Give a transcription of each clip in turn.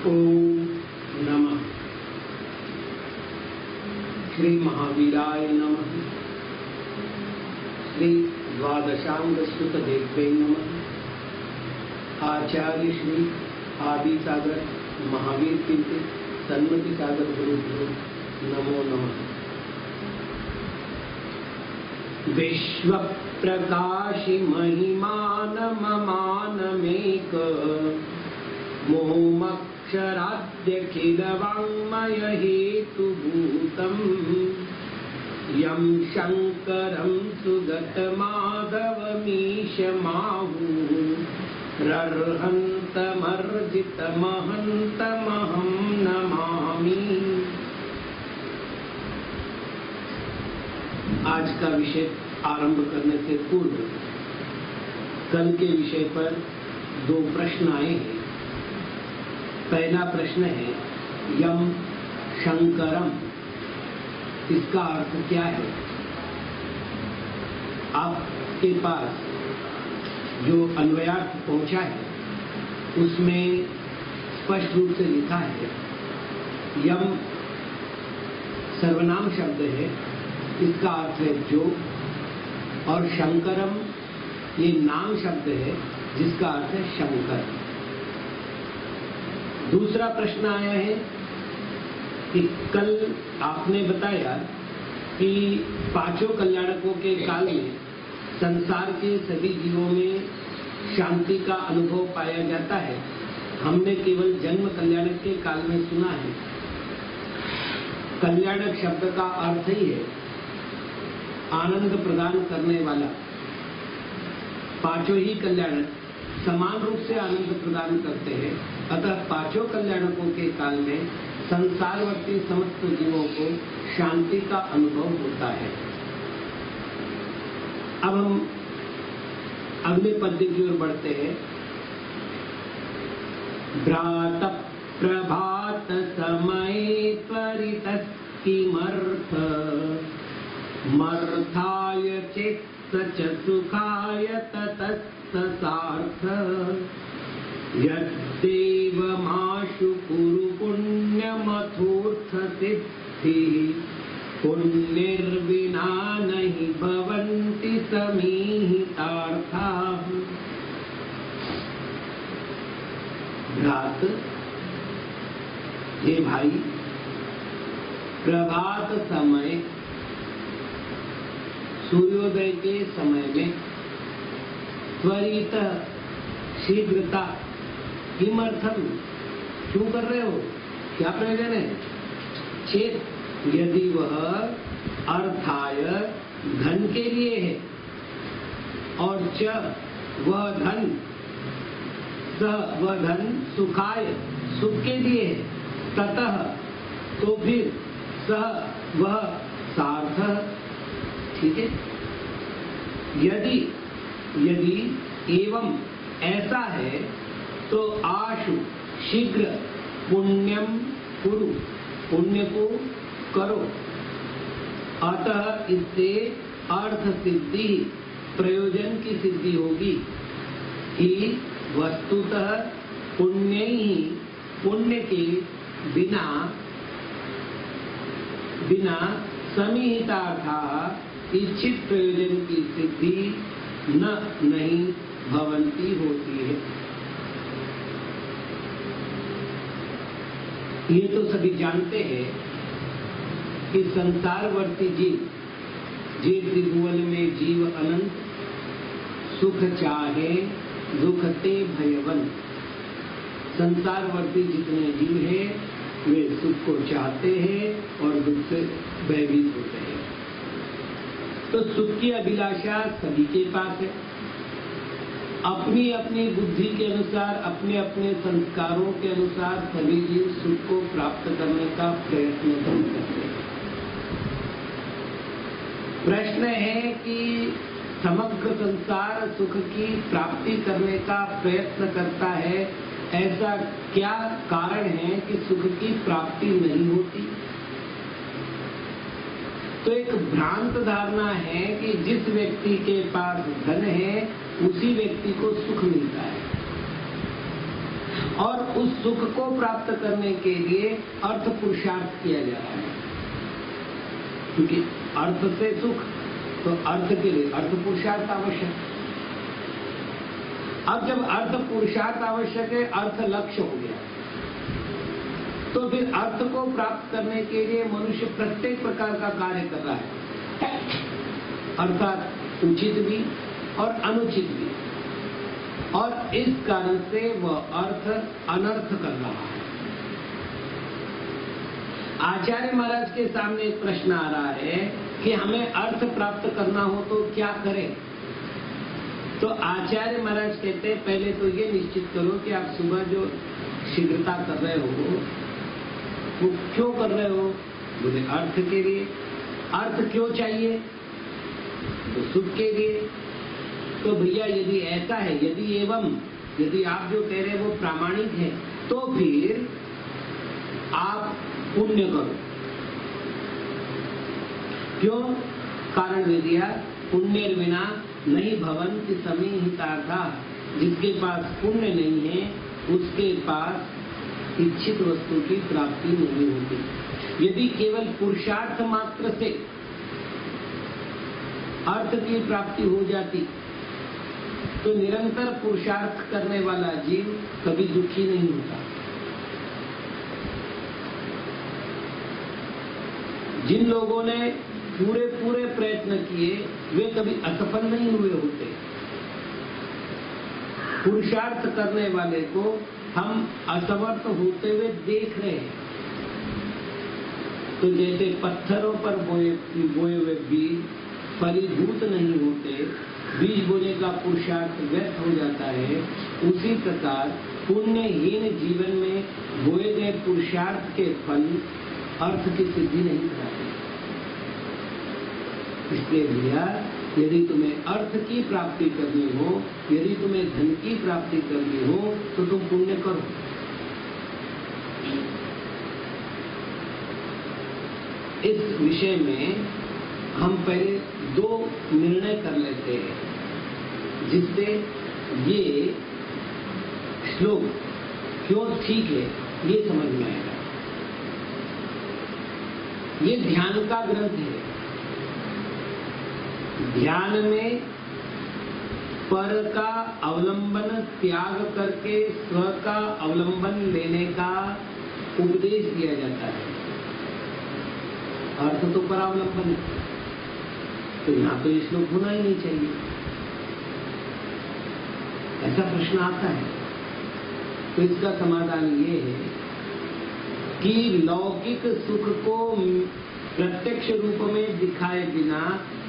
ओम नमः श्री महावीराय नमः। श्री द्वादशांग सुत देव्यै नमः। आचार्य श्री आदि सागर महावीर कीर्ति सन्मति सागर गुरुभ्यो नमो नमः। विश्व प्रकाशि महिमान ममानमेक मोमक्षराद्य किल वाङ्मय हेतुभूतम् यं शङ्करं सुगतमाधवमीशमाहुरर्हन्तमर्जितमहन्तमहं नमामि। आज का विषय आरंभ करने से पूर्व कल के विषय पर दो प्रश्न आए हैं। पहला प्रश्न है यम शंकरम, इसका अर्थ क्या है? आपके पास जो अन्वयार्थ पहुंचा है उसमें स्पष्ट रूप से लिखा है यम सर्वनाम शब्द है, इसका अर्थ है जो, और शंकरम ये नाम शब्द है जिसका अर्थ है शंकर। दूसरा प्रश्न आया है कि कल आपने बताया कि पांचों कल्याणकों के काल में संसार के सभी जीवों में शांति का अनुभव पाया जाता है। हमने केवल जन्म कल्याणक के काल में सुना है। कल्याणक शब्द का अर्थ ही है आनंद प्रदान करने वाला। पांचों ही कल्याणक समान रूप से आनंद प्रदान करते हैं, अतः पांचों कल्याणकों के काल में संसारवर्ती समस्त जीवों को शांति का अनुभव होता है। अब हम अगले पद्य की ओर बढ़ते हैं। भ्रात प्रभात समय त्वरितस्किमर्थ मर्थाय चित्त च सुखाय ततस्तसार्थ यद्देवमाशु कुरु पुण्यमथोऽर्थ सिद्धि पुण्यर्विना नहि भवन्ति समीहितार्थाः। भ्रात, हे भाई, प्रभात समय सूर्योदय के समय में त्वरित शीघ्रता किमर्थम, क्यों कर रहे हो, क्या प्रयोजन है? चेत, यदि वह अर्थाय धन के लिए है और च वह धन वह धन सुखाय सुख के लिए है, ततः तो फिर सह वह सार्थ, ठीक है। यदि यदि एवं ऐसा है तो आशु शीघ्र पुण्यम कुरु, पुण्य को करो। अतः इससे अर्थ सिद्धि, प्रयोजन की सिद्धि होगी कि वस्तुतः पुण्य ही, पुण्य के बिना बिना समीहितार्था इच्छित प्रयोजन की सिद्धि नहीं भवंती होती है। ये तो सभी जानते हैं कि संसारवर्ती जीव जे त्रिभुवन में जीव अनंत सुख चाहे दुख ते भयवन। संसारवर्ती जितने जीव हैं वे सुख को चाहते हैं और दुख से भयभीत होते हैं। तो सुख की अभिलाषा सभी के पास है। अपनी अपनी बुद्धि के अनुसार, अपने अपने संस्कारों के अनुसार सभी जीव सुख को प्राप्त करने का प्रयत्न करते हैं। प्रश्न है कि समग्र संसार सुख की प्राप्ति करने का प्रयत्न करता है, ऐसा क्या कारण है कि सुख की प्राप्ति नहीं होती? तो एक भ्रांत धारणा है कि जिस व्यक्ति के पास धन है उसी व्यक्ति को सुख मिलता है। और उस सुख को प्राप्त करने के लिए अर्थ पुरुषार्थ किया जाता है, क्योंकि अर्थ से सुख, तो अर्थ के लिए अर्थ पुरुषार्थ आवश्यक। अब जब अर्थ पुरुषार्थ आवश्यक है, अर्थ लक्ष्य हो गया, तो फिर अर्थ को प्राप्त करने के लिए मनुष्य प्रत्येक प्रकार का कार्य कर रहा है, अर्थात उचित भी और अनुचित भी, और इस कारण से वह अर्थ अनर्थ कर रहा है। आचार्य महाराज के सामने एक प्रश्न आ रहा है कि हमें अर्थ प्राप्त करना हो तो क्या करें? तो आचार्य महाराज कहते हैं, पहले तो ये निश्चित करो कि आप सुबह जो शीघ्रता कर रहे हो वो क्यों कर रहे हो? बोले अर्थ के लिए। अर्थ क्यों चाहिए? तो सुख के लिए। तो भैया यदि ऐसा है, यदि आप जो कह रहे हैं वो प्रामाणिक है, तो फिर आप पुण्य करो। क्यों? कारण दे दिया, पुण्य बिना नहीं भवन्ति समीहितार्था। जिसके पास पुण्य नहीं है उसके पास इच्छित वस्तु की प्राप्ति नहीं होती। यदि केवल पुरुषार्थ मात्र से अर्थ की प्राप्ति हो जाती तो निरंतर पुरुषार्थ करने वाला जीव कभी दुखी नहीं होता। जिन लोगों ने पूरे प्रयत्न किए वे कभी असफल नहीं हुए होते। पुरुषार्थ करने वाले को हम असमर्थ होते हुए देख रहे हैं। तो जैसे पत्थरों पर बोए हुए बीज फलीभूत नहीं होते, बीज बोने का पुरुषार्थ व्यर्थ हो जाता है, उसी प्रकार पुण्यहीन जीवन में बोए गए पुरुषार्थ के फल अर्थ की सिद्धि नहीं कराते। इसलिए भैया, यदि तुम्हें अर्थ की प्राप्ति करनी हो, यदि तुम्हें धन की प्राप्ति करनी हो, तो तुम पुण्य करो। इस विषय में हम पहले दो निर्णय कर लेते हैं, जिससे ये श्लोक क्यों ठीक है ये समझ में आएगा। ये ध्यान का ग्रंथ है। ध्यान में पर का अवलंबन त्याग करके स्व का अवलंबन लेने का उपदेश दिया जाता है। अर्थ तो परावलंबन है, तो यहां तो ये श्लोक होना ही नहीं चाहिए। ऐसा प्रश्न आता है, तो इसका समाधान ये है कि लौकिक सुख को प्रत्यक्ष रूप में दिखाए बिना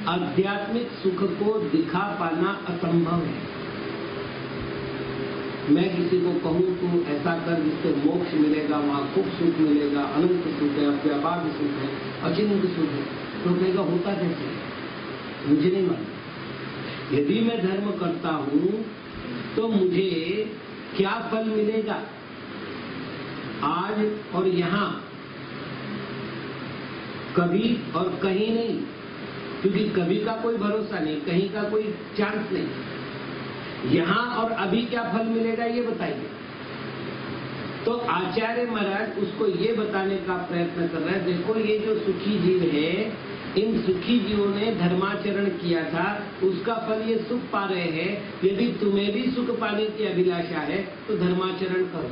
आध्यात्मिक सुख को दिखा पाना असंभव है। मैं किसी को कहूं तू ऐसा कर जिससे मोक्ष मिलेगा, वहां खूब सुख मिलेगा, अनंत सुख है, व्यापार सुख है, अचिंत्य सुख है, तो कहेगा होता कैसे? मुझे नहीं मालूम। यदि मैं धर्म करता हूं तो मुझे क्या फल मिलेगा आज और यहां, कभी और कहीं नहीं, क्योंकि कभी का कोई भरोसा नहीं, कहीं का कोई चांस नहीं। यहां और अभी क्या फल मिलेगा ये बताइए। तो आचार्य महाराज उसको ये बताने का प्रयत्न कर रहे हैं, देखो ये जो सुखी जीव है, इन सुखी जीवों ने धर्माचरण किया था, उसका फल ये सुख पा रहे हैं। यदि तुम्हें भी सुख पाने की अभिलाषा है तो धर्माचरण करो।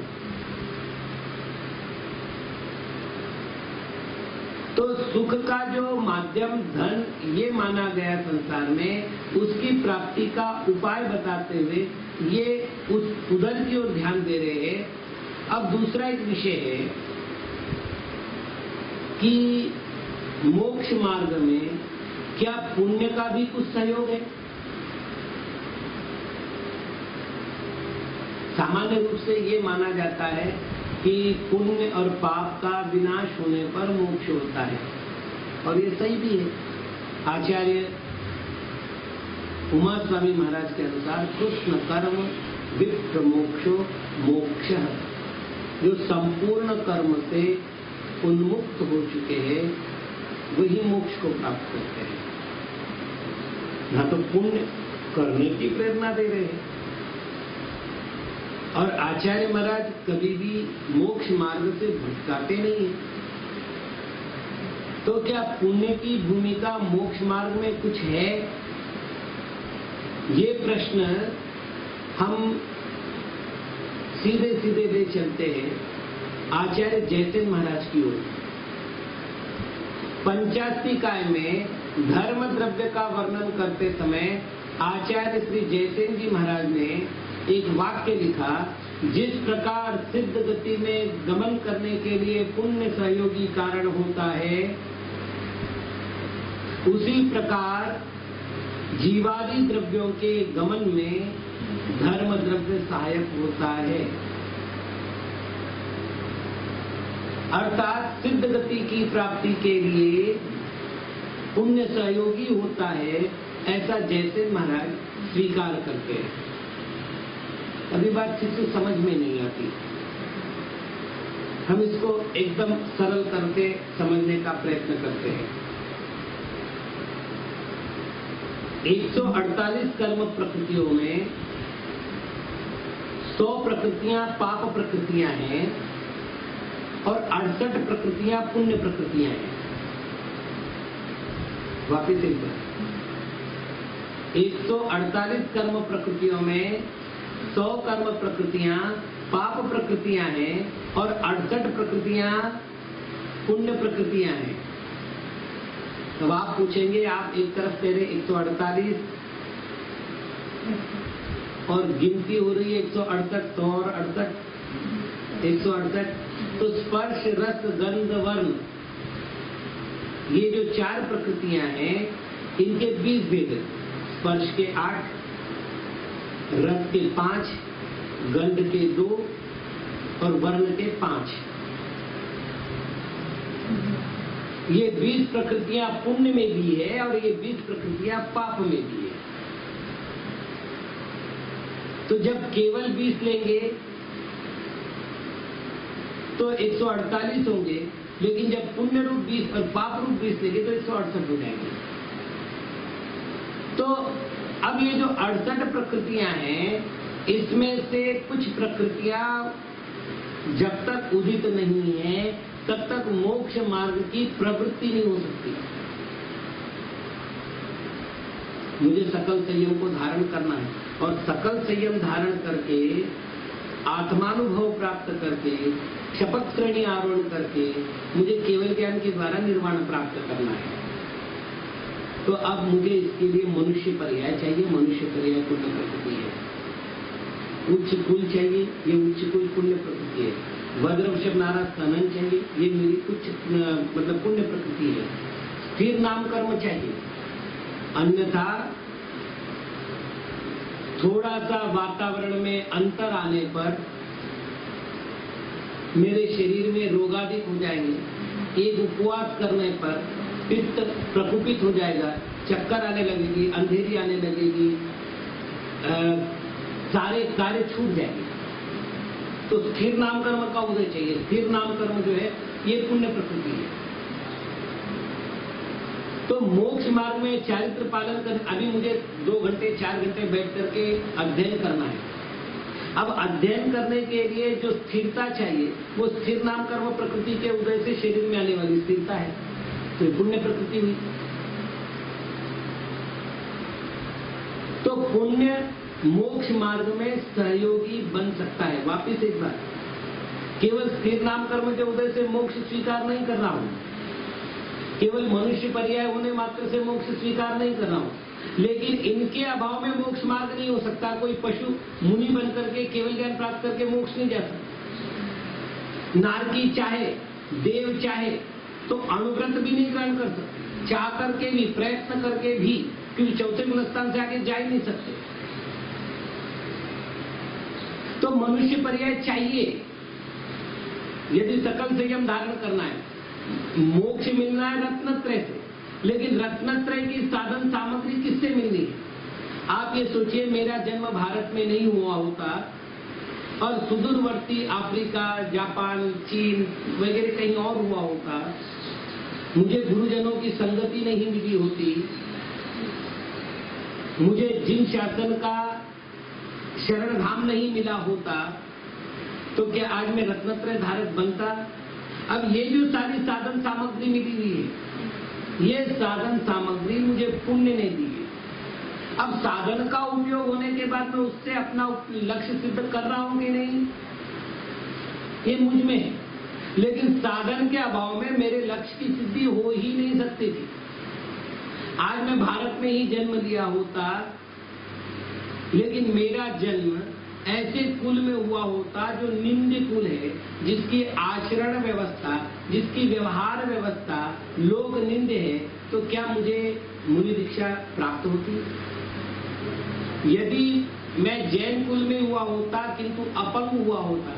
तो सुख का जो माध्यम धन ये माना गया संसार में, उसकी प्राप्ति का उपाय बताते हुए ये उधर की ओर ध्यान दे रहे हैं। अब दूसरा एक विषय है कि मोक्ष मार्ग में क्या पुण्य का भी कुछ सहयोग है? सामान्य रूप से ये माना जाता है कि पुण्य और पाप का विनाश होने पर मोक्ष होता है, और ये सही भी है। आचार्य उमा स्वामी महाराज के अनुसार कृष्ण कर्म विप्र मोक्षो मोक्ष, जो संपूर्ण कर्म से उन्मुक्त हो चुके हैं वही मोक्ष को प्राप्त करते हैं। ना तो पुण्य करने की प्रेरणा दे रहे हैं। और आचार्य महाराज कभी भी मोक्ष मार्ग से भटकाते नहीं हैं। तो क्या पुण्य की भूमिका मोक्ष मार्ग में कुछ है? ये प्रश्न हम सीधे सीधे ले चलते हैं आचार्य जयसेन महाराज की ओर। पंचास्तिकाय में धर्म द्रव्य का वर्णन करते समय आचार्य श्री जयसेन जी महाराज ने एक वाक्य लिखा, जिस प्रकार सिद्ध गति में गमन करने के लिए पुण्य सहयोगी कारण होता है, उसी प्रकार जीवादि द्रव्यों के गमन में धर्म द्रव्य सहायक होता है। अर्थात सिद्ध गति की प्राप्ति के लिए पुण्य सहयोगी होता है, ऐसा जयसेन महाराज स्वीकार करते हैं। अभी बात किसी समझ में नहीं आती, हम इसको एकदम सरल करके समझने का प्रयत्न करते हैं। 148 कर्म प्रकृतियों में 100 प्रकृतियां पाप प्रकृतियां हैं और 68 प्रकृतियां पुण्य प्रकृतियां हैं। वापिस एक बार, 148 कर्म प्रकृतियों में 100 कर्म प्रकृतियां पाप प्रकृतियां हैं और 68 प्रकृतियां पुण्य प्रकृतियां हैं। तो आप पूछेंगे, आप एक तरफ कह रहे 148 और गिनती हो रही है 168, 100 और 68, 168, तो स्पर्श रस गंध वर्ण ये जो 4 प्रकृतियां हैं इनके 20 भेद हैं। स्पर्श के 8, रस के 5, गंध के 2 और वर्ण के 5। ये 20 प्रकृतियां पुण्य में भी है और ये 20 प्रकृतियां पाप में भी है। तो जब केवल 20 लेंगे तो 148 होंगे, लेकिन जब पुण्य रूप 20 और पाप रूप 20 लेंगे तो 168 हो जाएंगे। तो अब ये जो 68 प्रकृतियां हैं, इसमें से कुछ प्रकृतियां जब तक उदित नहीं है तब तक मोक्ष मार्ग की प्रवृत्ति नहीं हो सकती। मुझे सकल संयम को धारण करना है और सकल संयम धारण करके आत्मानुभव प्राप्त करके शपथ श्रेणी आरोहण करके मुझे केवल ज्ञान के द्वारा निर्वाण प्राप्त करना है। तो अब मुझे इसके लिए मनुष्य पर्याय चाहिए। मनुष्य पर्याय पुण्य प्रकृति है। उच्च कुल चाहिए, ये उच्च कुल पुण्य प्रकृति है। वज्रवृषभ नाराज सनन चाहिए, ये मेरी उच्च मतलब पुण्य प्रकृति है। स्थिर नाम कर्म चाहिए, अन्यथा थोड़ा सा वातावरण में अंतर आने पर मेरे शरीर में रोगादिक हो जाएंगे। एक उपवास करने पर पित्त प्रकुपित हो जाएगा, चक्कर आने लगेगी, अंधेरी आने लगेगी, सारे कार्य छूट जाएंगे। तो स्थिर नाम कर्म का उदय चाहिए। स्थिर नाम कर्म जो है ये पुण्य प्रकृति है। तो मोक्ष मार्ग में चारित्र पालन कर, अभी मुझे 2 घंटे 4 घंटे बैठ करके अध्ययन करना है। अब अध्ययन करने के लिए जो स्थिरता चाहिए वो स्थिर नाम कर्म प्रकृति के उदय से शरीर में आने वाली स्थिरता है, तो पुण्य प्रकृति हुई। तो पुण्य मोक्ष मार्ग में सहयोगी बन सकता है। वापिस एक बार, केवल स्थिर नाम कर्म के उदय से मोक्ष स्वीकार नहीं कर रहा हूं, केवल मनुष्य पर्याय होने मात्र से मोक्ष स्वीकार नहीं कर रहा हूं, लेकिन इनके अभाव में मोक्ष मार्ग नहीं हो सकता। कोई पशु मुनि बन करके केवल ज्ञान प्राप्त करके मोक्ष नहीं जा सकता। नारकी चाहे, देव चाहे तो अनुव्रत भी नहीं ग्रहण कर सकते, चाह करके भी, प्रयत्न करके भी, क्योंकि चौथे गुणस्थान से आगे जा ही नहीं सकते। तो मनुष्य पर्याय चाहिए यदि सकल संयम धारण करना है। मोक्ष मिलना है रत्नत्रय से, लेकिन रत्नत्रय की साधन सामग्री किससे मिलनी है? आप ये सोचिए, मेरा जन्म भारत में नहीं हुआ होता और सुदूरवर्ती अफ्रीका, जापान, चीन वगैरह कहीं और हुआ होता, मुझे गुरुजनों की संगति नहीं मिली होती, मुझे जिन शासन का शरण धाम नहीं मिला होता, तो क्या आज मैं रत्नत्रय धारक बनता? अब ये जो सारी साधन सामग्री मिली हुई है, ये साधन सामग्री मुझे पुण्य ने दी है। अब साधन का उपयोग होने के बाद मैं उससे अपना लक्ष्य सिद्ध कर रहा हूं कि नहीं, ये मुझ में है। लेकिन साधन के अभाव में मेरे लक्ष्य की सिद्धि हो ही नहीं सकती थी। आज मैं भारत में ही जन्म लिया होता, लेकिन मेरा जन्म ऐसे कुल में हुआ होता जो निंद्य कुल है, जिसकी आचरण व्यवस्था, जिसकी व्यवहार व्यवस्था लोग निंद्य है, तो क्या मुझे मुनि दीक्षा प्राप्त होती? यदि मैं जैन कुल में हुआ होता किंतु अपंग हुआ होता,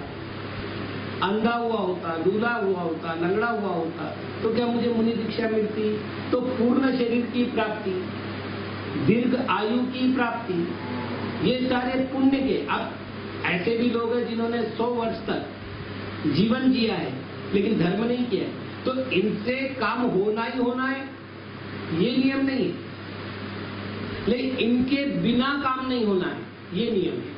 अंधा हुआ होता, लूला हुआ होता, लंगड़ा हुआ होता, तो क्या मुझे मुनि दीक्षा मिलती? तो पूर्ण शरीर की प्राप्ति, दीर्घ आयु की प्राप्ति, ये सारे पुण्य के। अब ऐसे भी लोग हैं जिन्होंने 100 वर्ष तक जीवन जिया है लेकिन धर्म नहीं किया है, तो इनसे काम होना ही होना है, ये नियम नहीं है। लेकिन इनके बिना काम नहीं होना है, ये नियम है।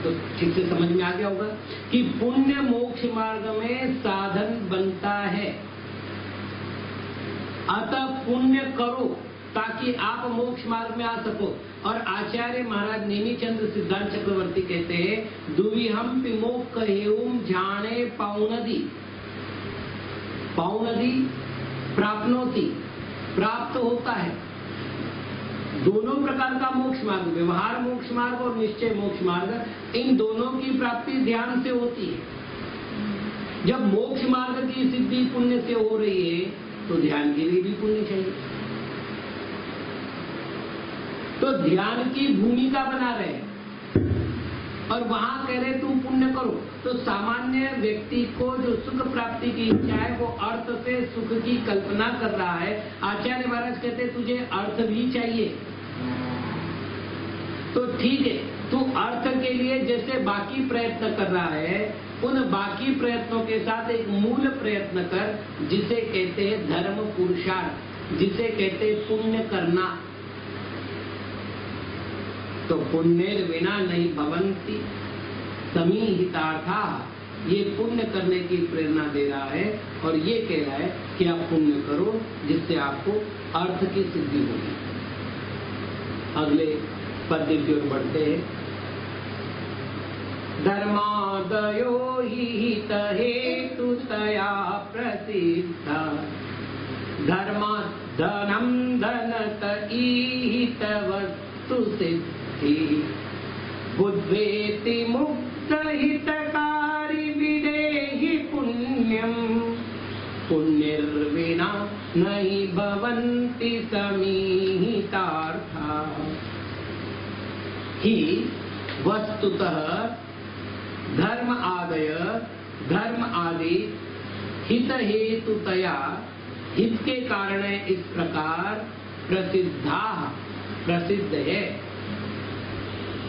तो ठीक से समझ में आ गया होगा कि पुण्य मोक्ष मार्ग में साधन बनता है। अतः पुण्य करो ताकि आप मोक्ष मार्ग में आ सको। और आचार्य महाराज नेमिचंद्र सिद्धांत चक्रवर्ती कहते हैं, दुविहम विमोक्ष हेउम जाने पौनदी, पौनदी प्राप्नोति, प्राप्त होता है। दोनों प्रकार का मोक्ष मार्ग, व्यवहार मोक्ष मार्ग और निश्चय मोक्ष मार्ग, इन दोनों की प्राप्ति ध्यान से होती है। जब मोक्ष मार्ग की सिद्धि पुण्य से हो रही है तो ध्यान के लिए भी पुण्य चाहिए। तो ध्यान की भूमिका बना रहे और वहां कह रहे तुम पुण्य करो। तो सामान्य व्यक्ति को जो सुख प्राप्ति की इच्छा है वो अर्थ से सुख की कल्पना कर रहा है। आचार्य महाराज कहते तुझे अर्थ भी चाहिए, तो ठीक है, तू अर्थ के लिए जैसे बाकी प्रयत्न कर रहा है, उन बाकी प्रयत्नों के साथ एक मूल प्रयत्न कर, जिसे कहते हैं धर्म पुरुषार्थ, जिसे कहते हैं पुण्य करना। तो पुण्येर विना नहीं भवन्ति समीहितार्था, ये पुण्य करने की प्रेरणा दे रहा है और ये कह रहा है कि आप पुण्य करो जिससे आपको अर्थ की सिद्धि होगी। अगले पद्य की ओर बढ़ते हैं। धर्मादयो हि हित हेतुतया प्रसिद्धा, धर्मा धनम धनत ईहित वस्तु सिद्धि, बुद्वेति मुक्त हितकारी विदेहि पुण्यम, पुण्यर्विना नहीं भवन्ति समीहितार्था। ही वस्तुतः धर्म आदय, धर्म आदि हित हेतुतया, हित के कारण इस प्रकार प्रसिद्धा, प्रसिद्ध है।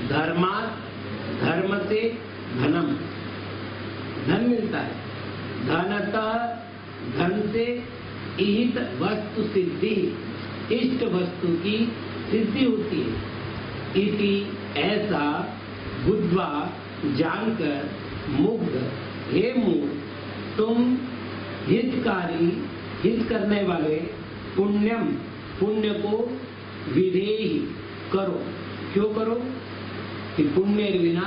धर्मात्, धर्म से धनम, धन मिलता है, धनतः, धन से ईहित वस्तु सिद्धि, इष्ट वस्तु की सिद्धि होती है। इति ऐसा बुद्ध्वा जानकर, मुग्ध, हे मूढ़, तुम हितकारी, हित करने वाले, पुण्यम, पुण्य को विधेहि करो। क्यों करो? कि पुण्य बिना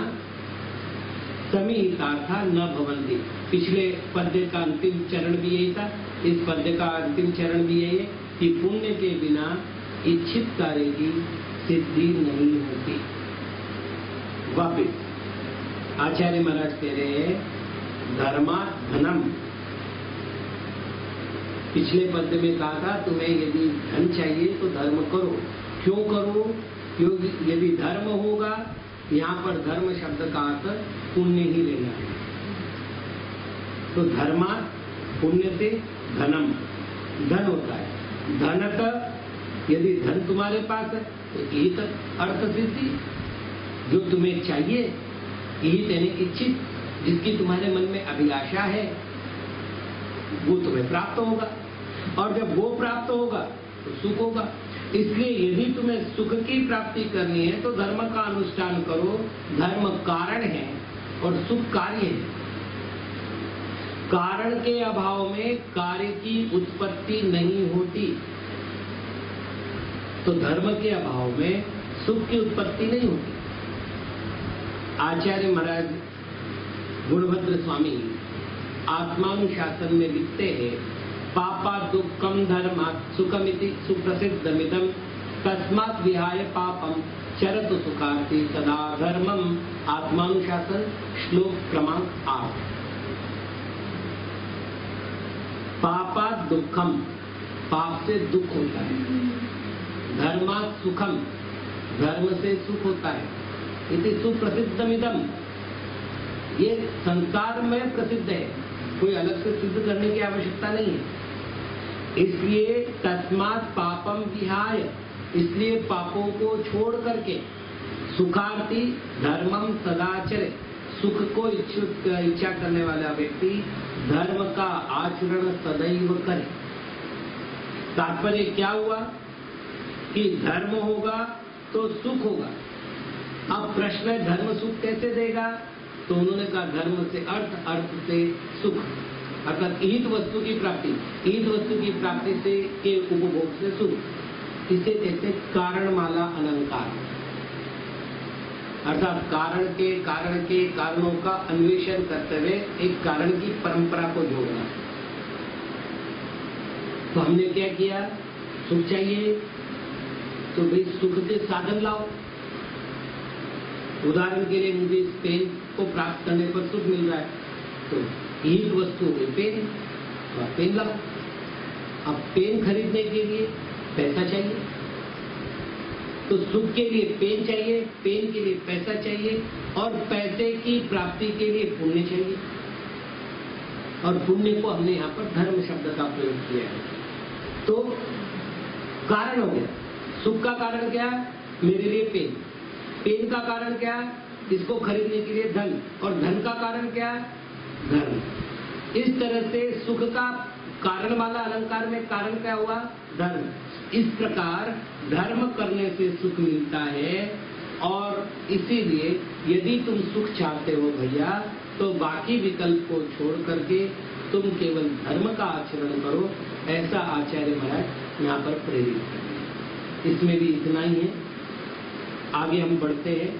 समीहितार्था न भवन्ति। पिछले पद्य का अंतिम चरण भी यही था, इस पद्य का अंतिम चरण भी यही है कि पुण्य के बिना इच्छित कार्य की सिद्धि नहीं होती। वापिस आचार्य महाराज कह रहे हैं, धर्मा धनम। पिछले पद्य में कहा था तुम्हें यदि धन चाहिए तो धर्म करो। क्यों करो? क्योंकि यदि धर्म होगा, यहाँ पर धर्म शब्द का अर्थ पुण्य ही लेना है। तो धर्मा, पुण्य से धनम, धन होता है। धनत, यदि धन तुम्हारे पास है तो ईहित अर्थ सिद्धि, जो तुम्हें चाहिए, ईहित यानी इच्छित, जिसकी तुम्हारे मन में अभिलाषा है, वो तुम्हें प्राप्त होगा। और जब वो प्राप्त होगा तो सुख होगा। इसलिए यदि तुम्हें सुख की प्राप्ति करनी है तो धर्म का अनुष्ठान करो। धर्म कारण है और सुख कार्य है। कारण के अभाव में कार्य की उत्पत्ति नहीं होती, तो धर्म के अभाव में सुख की उत्पत्ति नहीं होती। आचार्य महाराज गुणभद्र स्वामी आत्मानुशासन में लिखते हैं, पापा दुखम धर्मात् सुखमिति सुप्रसिद्धमिदं तस्मात् विहाय पापम चरतु सुखार्थी सदा धर्मम। आत्मानुशासन श्लोक क्रमांक 8। पापा दुखम, पाप से दुख होता है। धर्मात् सुखम, धर्म से सुख होता है। इति सुप्रसिद्धमिदं, ये संसार में प्रसिद्ध है, कोई अलग से सिद्ध करने की आवश्यकता नहीं है। इसलिए तस्मात् पापम विहाय, इसलिए पापों को छोड़ करके सुखार्थी धर्मम सदाचरे, सुख को इच्छा करने वाला व्यक्ति धर्म का आचरण सदैव करे। तात्पर्य क्या हुआ कि धर्म होगा तो सुख होगा। अब प्रश्न है धर्म सुख कैसे देगा? तो उन्होंने कहा धर्म से अर्थ, अर्थ से सुख, अर्थात ईद वस्तु की प्राप्ति, ईद वस्तु की प्राप्ति से के उपभोग से सुख। इसे कहते कारणमाला अलंकार, अर्थात कारण के कारणों का अन्वेषण करते हुए एक कारण की परंपरा को जोड़ना। तो हमने क्या किया? सुख चाहिए तो भाई सुख के साधन लाओ। उदाहरण के लिए मुझे इस पेन को प्राप्त करने पर सुख मिल रहा है, तो एक वस्तु हो गई पेन, तो आप पेन लाओ। अब पेन खरीदने के लिए पैसा चाहिए, तो सुख के लिए पेन चाहिए, पेन के लिए पैसा चाहिए, और पैसे की प्राप्ति के लिए पुण्य चाहिए। और पुण्य को हमने यहाँ पर धर्म शब्द का प्रयोग किया है। तो कारण हो गया। सुख का कारण क्या? मेरे लिए पेन। पेन का कारण क्या? इसको खरीदने के लिए धन। और धन का कारण क्या? धर्म। इस तरह से सुख का कारण वाला अलंकार में कारण क्या हुआ? धर्म। इस प्रकार धर्म करने से सुख मिलता है। और इसीलिए यदि तुम सुख चाहते हो भैया, तो बाकी विकल्प को छोड़ करके तुम केवल धर्म का आचरण करो, ऐसा आचार्य महाराज यहाँ पर प्रेरित है। इसमें भी इतना ही है। आगे हम बढ़ते हैं।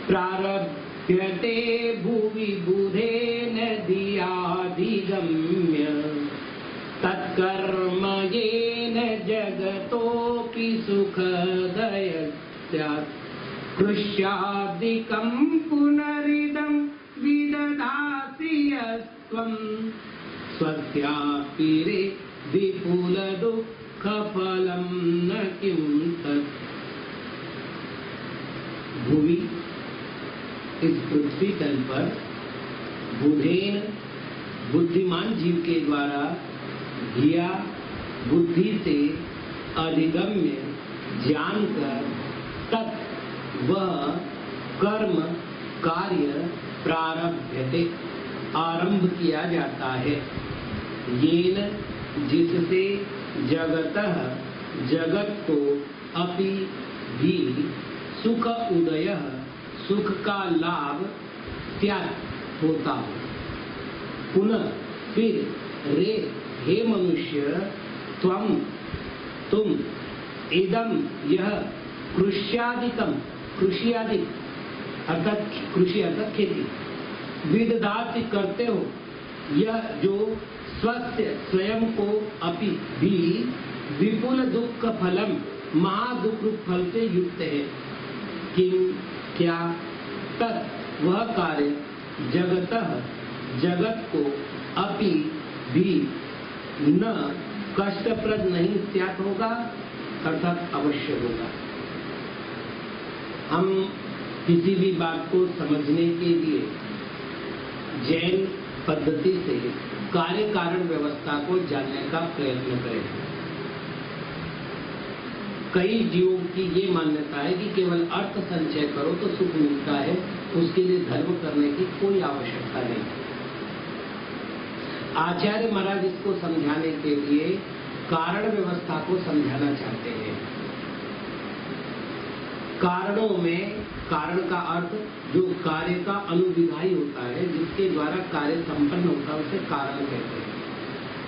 प्रारभ्यते भुवि बुधेन धियाधिगम्य तत्कर्म येन जगतोऽपि सुखदय स्यात् कृष्यादिकं पुनरिदं विदधासि यस्त्वं स्वस्यापि रे विपुल दुःखफलं न किं तत्। भुवि, इस पृथ्वी तल पर बुधेन, बुद्धिमान जीव के द्वारा, धिया बुद्धि से अधिगम्य जानकर, तत् वह कर्म कार्य प्रारभ्यते आरंभ किया जाता है। येन जिससे जगतः जगत को अपि भी सुख उदय सुख का लाभ स्यात् होता हो। पुनः फिर रे हे मनुष्य, तुम इदम यह कृष्यादिकम, कृषि आदि अर्थात कृषि अर्थात खेती, विदधाति करते हो, यह जो स्वस्थ स्वयं को अपि भी विपुल दुख फलम महादुख रूप फल से युक्त है। किम क्या? तत् वह कार्य जगतः जगत को अपि भी न कष्टप्रद नहीं स्यात् होगा, अर्थात अवश्य होगा। हम किसी भी बात को समझने के लिए जैन पद्धति से कार्य कारण व्यवस्था को जानने का प्रयत्न करें। कई जीवों की ये मान्यता है कि केवल अर्थ संचय करो तो सुख मिलता है, उसके लिए धर्म करने की कोई आवश्यकता नहीं। आचार्य महाराज इसको समझाने के लिए कारण व्यवस्था को समझाना चाहते हैं। कारणों में कारण का अर्थ जो कार्य का अनुविधायी होता है, जिसके द्वारा कार्य संपन्न होता है, उसे कारण कहते हैं।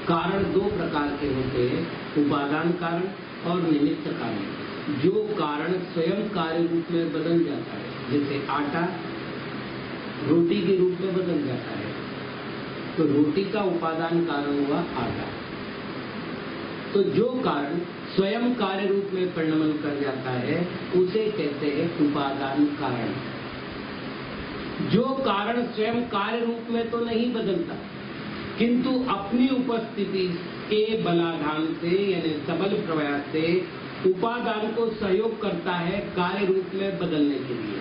कारण दो प्रकार के होते हैं, उपादान कारण और निमित्त कारण। जो कारण स्वयं कार्य रूप में बदल जाता है, जैसे आटा रोटी के रूप में बदल जाता है, तो रोटी का उपादान कारण हुआ आटा। तो जो कारण स्वयं कार्य रूप में परिणमन कर जाता है, उसे कहते हैं उपादान कारण। जो कारण स्वयं कार्य रूप में तो नहीं बदलता, किंतु अपनी उपस्थिति के बलाधान से यानी सबल प्रयास से उपादान को सहयोग करता है कार्य रूप में बदलने के लिए,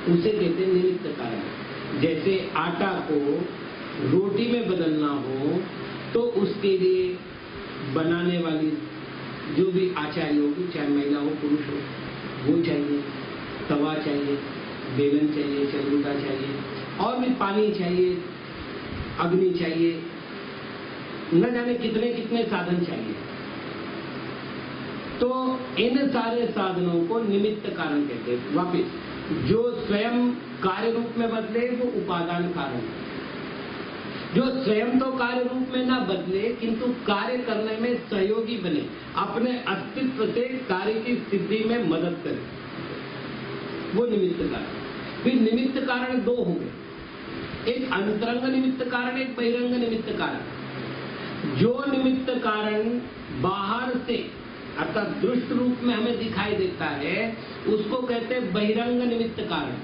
उसे कहते हैं निमित्त कारण। जैसे आटा को रोटी में बदलना हो तो उसके लिए बनाने वाली जो भी आचार्य होगी, चाहे महिला हो पुरुष हो, वो चाहिए, तवा चाहिए, बेलन चाहिए, चरगुटा चाहिए, और भी पानी चाहिए, अग्नि चाहिए, न जाने कितने कितने साधन चाहिए। तो इन सारे साधनों को निमित्त कारण कहते हैं। वापिस जो स्वयं कार्य रूप में बदले वो उपादान कारण है। जो स्वयं तो कार्य रूप में ना बदले किंतु कार्य करने में सहयोगी बने, अपने अस्तित्व से कार्य की सिद्धि में मदद करे, वो निमित्त कारण। फिर निमित्त कारण दो होंगे, एक अंतरंग निमित्त कारण, एक बहिरंग निमित्त कारण। जो निमित्त कारण बाहर से अर्थात दृष्ट रूप में हमें दिखाई देता है, उसको कहते हैं बहिरंग निमित्त कारण।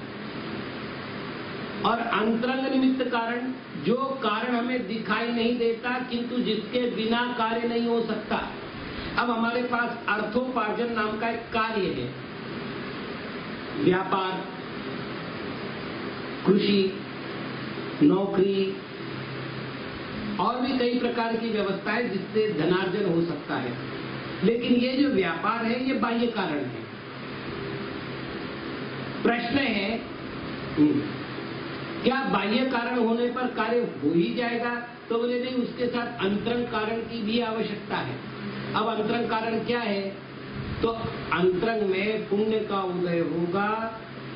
और अंतरंग निमित्त कारण जो कारण हमें दिखाई नहीं देता किंतु जिसके बिना कार्य नहीं हो सकता। अब हमारे पास अर्थोपार्जन नाम का एक कार्य है, व्यापार, कृषि, नौकरी और भी कई प्रकार की व्यवस्था है जिससे धनार्जन हो सकता है। लेकिन ये जो व्यापार है ये बाह्य कारण है। प्रश्न है क्या बाह्य कारण होने पर कार्य हो ही जाएगा? तो बोले नहीं, उसके साथ अंतरंग कारण की भी आवश्यकता है। अब अंतरंग कारण क्या है? तो अंतरंग में पुण्य का उदय होगा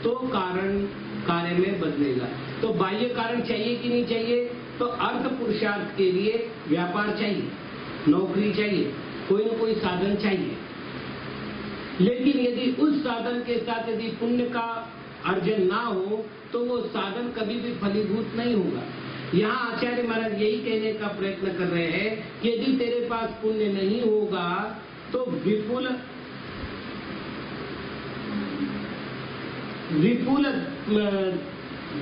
तो कारण कार्य में बदलेगा। तो बाह्य कारण चाहिए कि नहीं चाहिए? तो अर्थ पुरुषार्थ के लिए व्यापार चाहिए, नौकरी चाहिए, कोई न कोई साधन चाहिए। लेकिन यदि उस साधन के साथ यदि पुण्य का अर्जन ना हो तो वो साधन कभी भी फलीभूत नहीं होगा। यहाँ आचार्य महाराज यही कहने का प्रयत्न कर रहे हैं कि यदि तेरे पास पुण्य नहीं होगा तो विपुल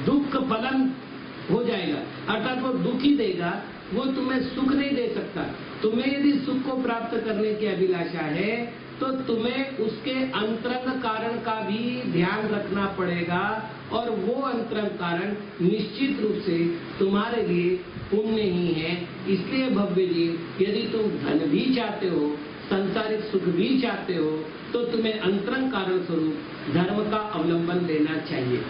दुख फलन हो जाएगा, अर्थात वो दुख ही देगा, वो तुम्हें सुख नहीं दे सकता। तुम्हें यदि सुख को प्राप्त करने की अभिलाषा है तो तुम्हें उसके अंतरंग कारण का भी ध्यान रखना पड़ेगा, और वो अंतरंग कारण निश्चित रूप से तुम्हारे लिए पुण्य ही है। इसलिए भव्य जी, यदि तुम धन भी चाहते हो, सांसारिक सुख भी चाहते हो, तो तुम्हें अंतरंग कारण स्वरूप धर्म का अवलंबन लेना चाहिए।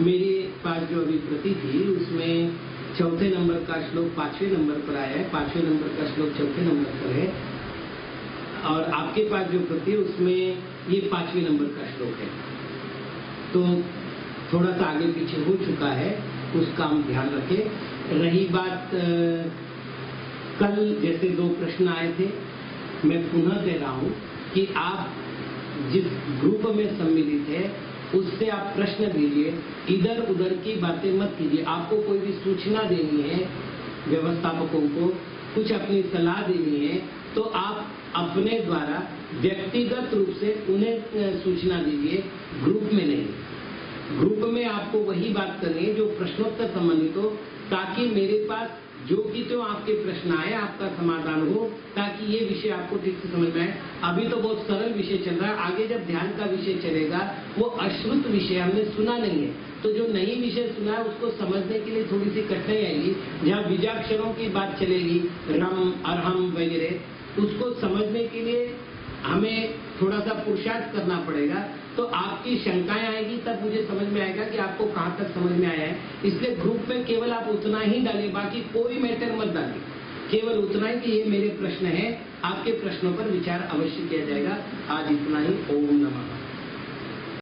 मेरे पास जो अभी प्रति थी उसमें चौथे नंबर का श्लोक 5वें नंबर पर आया है, 5वें नंबर का श्लोक चौथे नंबर पर है, और आपके पास जो प्रति है उसमें ये 5वें नंबर का श्लोक है। तो थोड़ा सा आगे पीछे हो चुका है, उसका हम ध्यान रखें। रही बात कल जैसे 2 प्रश्न आए थे, मैं पुनः कह रहा हूं कि आप जिस ग्रुप में सम्मिलित है उससे आप प्रश्न दीजिए, इधर उधर की बातें मत कीजिए। आपको कोई भी सूचना देनी है व्यवस्थापकों को, कुछ अपनी सलाह देनी है, तो आप अपने द्वारा व्यक्तिगत रूप से उन्हें सूचना दीजिए, ग्रुप में नहीं। ग्रुप में आपको वही बात करनी है जो प्रश्नोत्तर संबंधित हो, ताकि मेरे पास जो कि तो आपके प्रश्न आए आपका समाधान हो, ताकि ये विषय आपको ठीक से समझ में आए। अभी तो बहुत सरल विषय चल रहा है, आगे जब ध्यान का विषय चलेगा वो अश्रुत विषय हमने सुना नहीं है, तो जो नई विषय सुना है उसको समझने के लिए थोड़ी सी कठिनाई आएगी। जहाँ बीजाक्षरों की बात चलेगी, रम अरहम वगैरह, उसको समझने के लिए हमें थोड़ा सा पुरुषार्थ करना पड़ेगा। तो आपकी शंकाएं आएगी तब मुझे समझ में आएगा कि आपको कहाँ तक समझ में आया है। इसलिए ग्रुप में केवल आप उतना ही डालिए, बाकी कोई मैटर मत डालिए। केवल उतना ही कि ये मेरे प्रश्न हैं, आपके प्रश्नों पर विचार अवश्य किया जाएगा। आज इतना ही। ओम नमः।